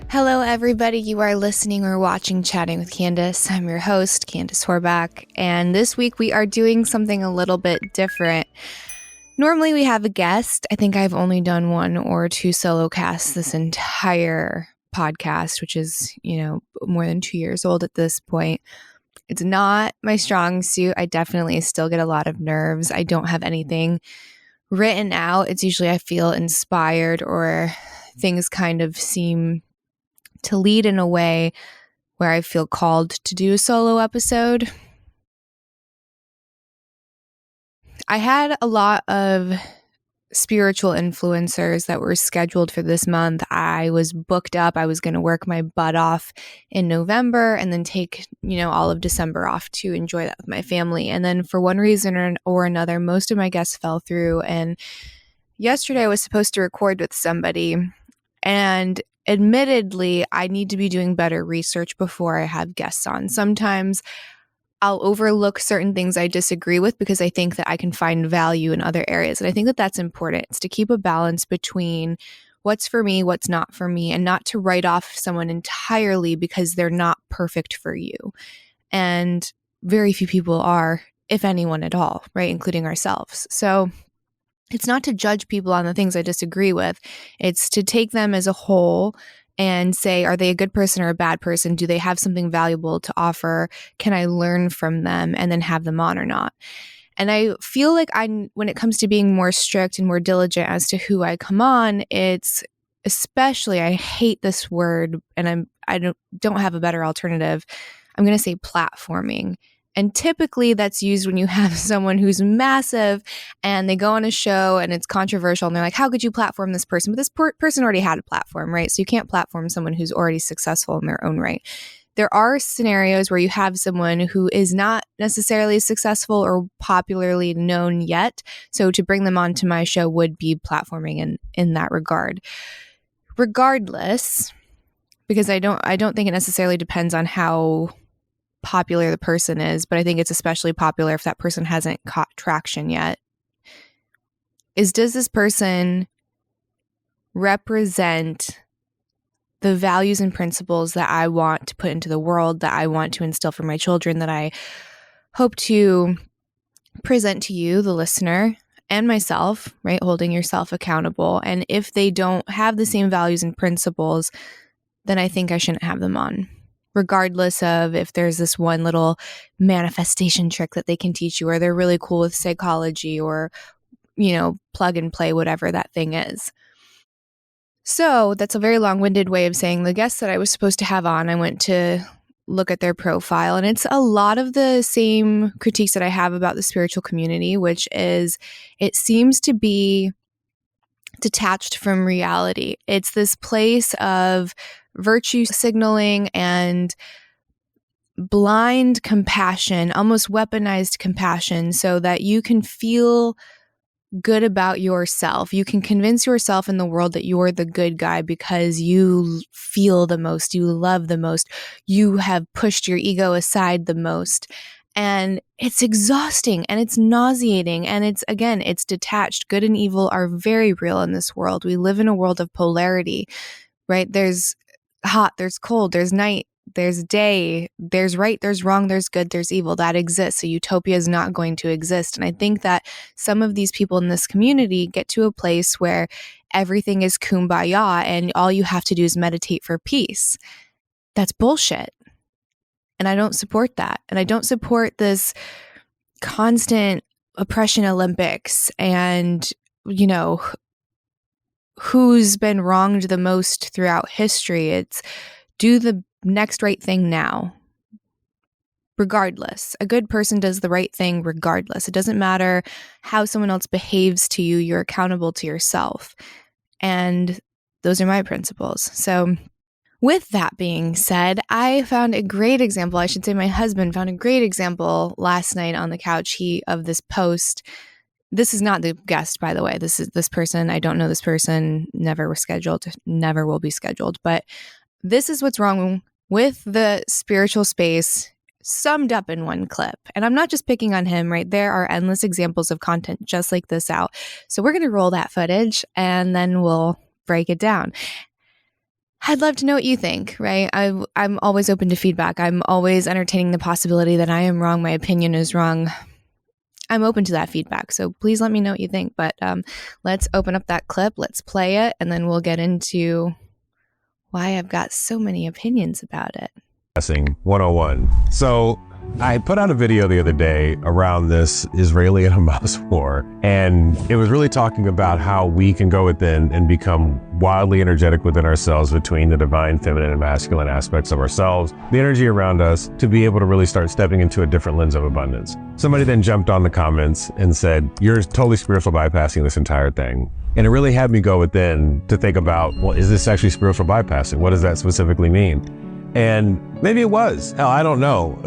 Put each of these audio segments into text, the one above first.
Hello, everybody. You are listening or watching Chatting with Candice. I'm your host, Candice Horback, and this week we are doing something a little bit different. Normally we have a guest. I think I've only done one or two solo casts this entire podcast, which is, more than 2 years old at this point. It's not my strong suit. I definitely still get a lot of nerves. I don't have anything written out. It's usually I feel inspired or things kind of seem to lead in a way where I feel called to do a solo episode. I had a lot of spiritual influencers that were scheduled for this month. I was booked up. I was going to work my butt off in November and then take, all of December off to enjoy that with my family. And then for one reason or another, most of my guests fell through. And yesterday I was supposed to record with somebody, and admittedly, I need to be doing better research before I have guests on. Sometimes I'll overlook certain things I disagree with because I think that I can find value in other areas. And I think that that's important. It's to keep a balance between what's for me, what's not for me, and not to write off someone entirely because they're not perfect for you. And very few people are, if anyone at all, right? Including ourselves. So it's not to judge people on the things I disagree with. It's to take them as a whole and say, are they a good person or a bad person? Do they have something valuable to offer? Can I learn from them and then have them on or not? And I feel like when it comes to being more strict and more diligent as to who I come on, it's especially, I hate this word and I don't have a better alternative. I'm going to say platforming. And typically that's used when you have someone who's massive and they go on a show and it's controversial and they're like, how could you platform this person? But this person already had a platform, right? So you can't platform someone who's already successful in their own right. There are scenarios where you have someone who is not necessarily successful or popularly known yet. So to bring them onto my show would be platforming in that regard. Regardless, because I don't think it necessarily depends on how popular the person is, but I think it's especially popular if that person hasn't caught traction yet, does this person represent the values and principles that I want to put into the world, that I want to instill for my children, that I hope to present to you, the listener, and myself, right? Holding yourself accountable. And if they don't have the same values and principles, then I think I shouldn't have them on. Regardless of if there's this one little manifestation trick that they can teach you, or they're really cool with psychology or, plug and play, whatever that thing is. So that's a very long-winded way of saying the guests that I was supposed to have on, I went to look at their profile, and it's a lot of the same critiques that I have about the spiritual community, which is it seems to be detached from reality. It's this place of virtue signaling and blind compassion, almost weaponized compassion, so that you can feel good about yourself. You can convince yourself in the world that you're the good guy because you feel the most, you love the most, you have pushed your ego aside the most. And it's exhausting and it's nauseating. And it's detached. Good and evil are very real in this world. We live in a world of polarity, right? There's hot, there's cold, there's night, there's day, there's right, there's wrong, there's good, there's evil. That exists. So utopia is not going to exist. And I think that some of these people in this community get to a place where everything is kumbaya and all you have to do is meditate for peace. That's bullshit. And I don't support that. And I don't support this constant oppression Olympics and, who's been wronged the most throughout history. It's do the next right thing now. Regardless, a good person does the right thing regardless. It doesn't matter how someone else behaves to you. You're accountable to yourself. And those are my principles. So with that being said, I found a great example. I should say my husband found a great example last night on the couch of this post. This is not the guest, by the way. This is this person. I don't know this person. Never was scheduled. Never will be scheduled. But this is what's wrong with the spiritual space summed up in one clip. And I'm not just picking on him, right? There are endless examples of content just like this out. So we're going to roll that footage and then we'll break it down. I'd love to know what you think, right? I'm always open to feedback. I'm always entertaining the possibility that I am wrong. My opinion is wrong. I'm open to that feedback. So please let me know what you think. But let's open up that clip. Let's play it. And then we'll get into why I've got so many opinions about it. 101. So I put out a video the other day around this Israeli and Hamas war, and it was really talking about how we can go within and become wildly energetic within ourselves between the divine feminine and masculine aspects of ourselves, the energy around us, to be able to really start stepping into a different lens of abundance. Somebody then jumped on the comments and said, "You're totally spiritual bypassing this entire thing." And it really had me go within to think about, well, is this actually spiritual bypassing? What does that specifically mean? And maybe it was. Hell, I don't know.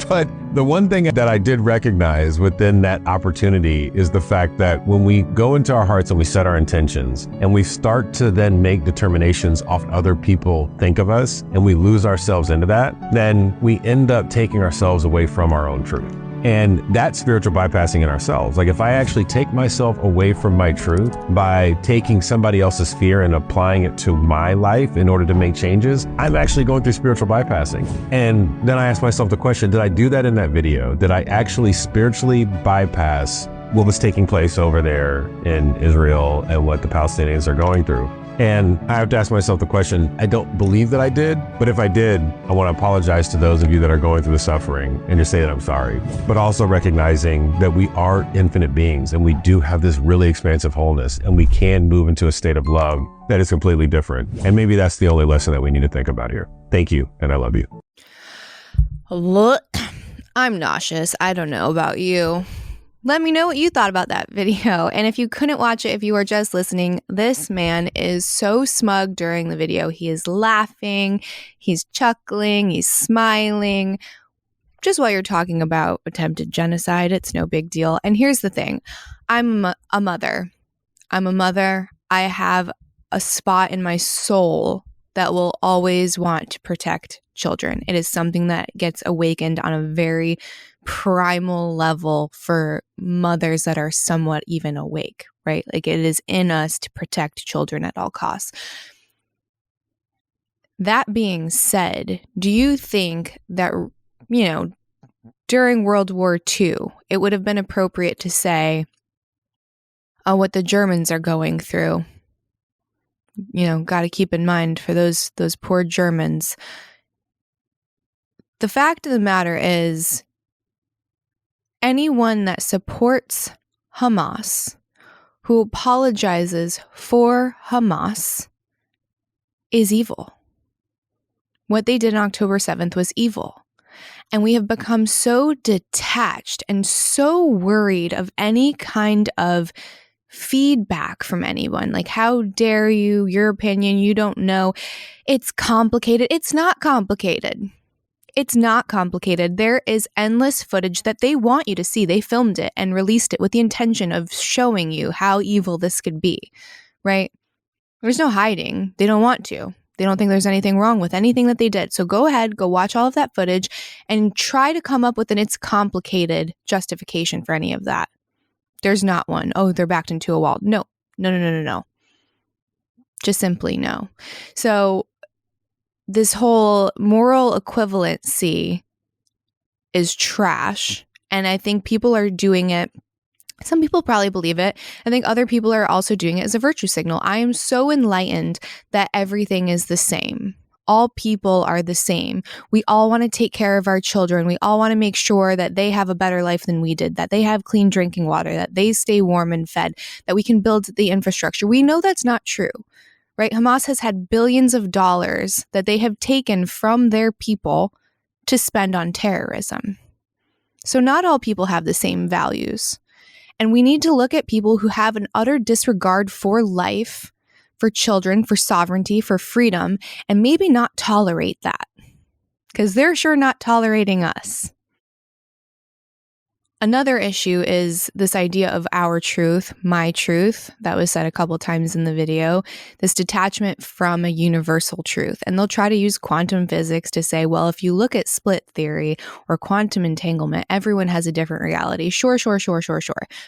But the one thing that I did recognize within that opportunity is the fact that when we go into our hearts and we set our intentions and we start to then make determinations off other people think of us, and we lose ourselves into that, then we end up taking ourselves away from our own truth. And that's spiritual bypassing in ourselves. Like if I actually take myself away from my truth by taking somebody else's fear and applying it to my life in order to make changes, I'm actually going through spiritual bypassing. And then I ask myself the question, did I do that in that video? Did I actually spiritually bypass what was taking place over there in Israel and what the Palestinians are going through? And I have to ask myself the question, I don't believe that I did, but if I did, I want to apologize to those of you that are going through the suffering and just say that I'm sorry. But also recognizing that we are infinite beings and we do have this really expansive wholeness, and we can move into a state of love that is completely different. And maybe that's the only lesson that we need to think about here. Thank you, and I love you. Look, I'm nauseous. I don't know about you. Let me know what you thought about that video. And if you couldn't watch it, if you were just listening, this man is so smug during the video. He is laughing, he's chuckling, he's smiling. Just while you're talking about attempted genocide, it's no big deal. And here's the thing. I'm a mother. I have a spot in my soul that will always want to protect children. It is something that gets awakened on a very primal level for mothers that are somewhat even awake, right? Like it is in us to protect children at all costs. That being said, do you think that, during World War II, it would have been appropriate to say, oh, what the Germans are going through? Got to keep in mind for those poor Germans. The fact of the matter is, anyone that supports Hamas, who apologizes for Hamas, is evil. What they did on October 7th was evil. And we have become so detached and so worried of any kind of feedback from anyone. Like, how dare you, your opinion, you don't know. It's complicated. It's not complicated. It's not complicated. There is endless footage that they want you to see. They filmed it and released it with the intention of showing you how evil this could be, right? There's no hiding. They don't want to. They don't think there's anything wrong with anything that they did. So go ahead, go watch all of that footage and try to come up with an it's complicated justification for any of that. There's not one. Oh, they're backed into a wall. No. Just simply no. So this whole moral equivalency is trash. And I think people are doing it. Some people probably believe it. I think other people are also doing it as a virtue signal. I am so enlightened that everything is the same. All people are the same. We all want to take care of our children. We all want to make sure that they have a better life than we did, that they have clean drinking water, that they stay warm and fed, that we can build the infrastructure. We know that's not true. Right? Hamas has had billions of dollars that they have taken from their people to spend on terrorism. So not all people have the same values. And we need to look at people who have an utter disregard for life, for children, for sovereignty, for freedom, and maybe not tolerate that. Because they're sure not tolerating us. Another issue is this idea of our truth, my truth, that was said a couple times in the video, this detachment from a universal truth. And they'll try to use quantum physics to say, well, if you look at split theory or quantum entanglement, everyone has a different reality. Sure.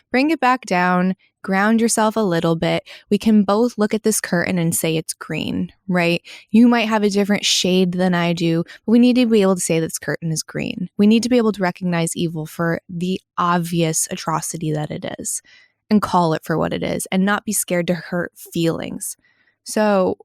Bring it back down, ground yourself a little bit. We can both look at this curtain and say it's green, right? You might have a different shade than I do, but we need to be able to say this curtain is green. We need to be able to recognize evil for the obvious atrocity that it is and call it for what it is and not be scared to hurt feelings. So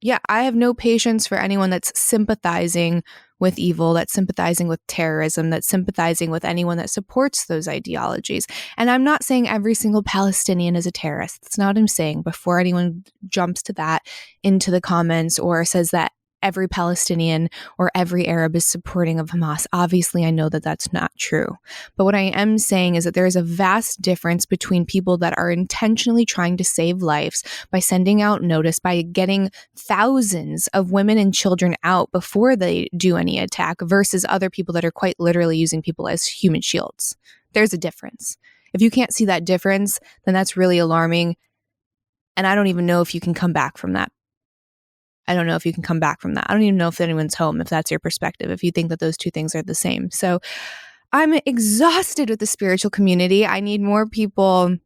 yeah, I have no patience for anyone that's sympathizing with evil, that's sympathizing with terrorism, that's sympathizing with anyone that supports those ideologies. And I'm not saying every single Palestinian is a terrorist. That's not what I'm saying. Before anyone jumps to that into the comments or says that every Palestinian or every Arab is supporting of Hamas. Obviously, I know that that's not true. But what I am saying is that there is a vast difference between people that are intentionally trying to save lives by sending out notice, by getting thousands of women and children out before they do any attack versus other people that are quite literally using people as human shields. There's a difference. If you can't see that difference, then that's really alarming. And I don't even know if you can come back from that. I don't know if you can come back from that. I don't even know if anyone's home, if that's your perspective, if you think that those two things are the same. So I'm exhausted with the spiritual community. I need more people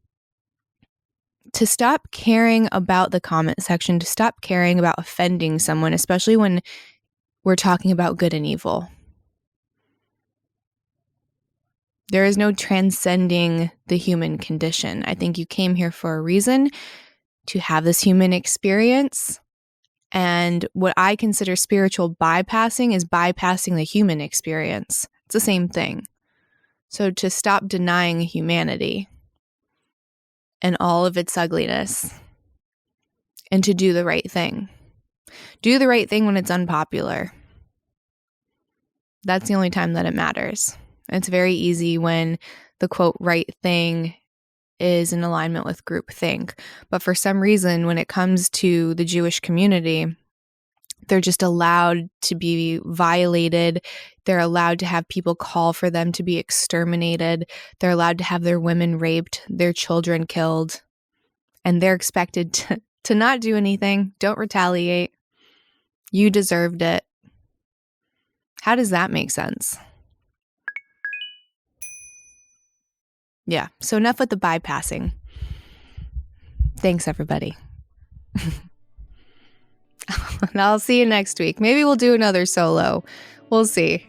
to stop caring about the comment section, to stop caring about offending someone, especially when we're talking about good and evil. There is no transcending the human condition. I think you came here for a reason, to have this human experience. And what I consider spiritual bypassing is bypassing the human experience. It's the same thing. So to stop denying humanity and all of its ugliness and to do the right thing. Do the right thing when it's unpopular. That's the only time that it matters. It's very easy when the quote right thing is in alignment with groupthink. But for some reason, when it comes to the Jewish community, they're just allowed to be violated. They're allowed to have people call for them to be exterminated. They're allowed to have their women raped, their children killed. And they're expected to not do anything. Don't retaliate. You deserved it. How does that make sense? Yeah, so enough with the bypassing. Thanks, everybody. And I'll see you next week. Maybe we'll do another solo. We'll see.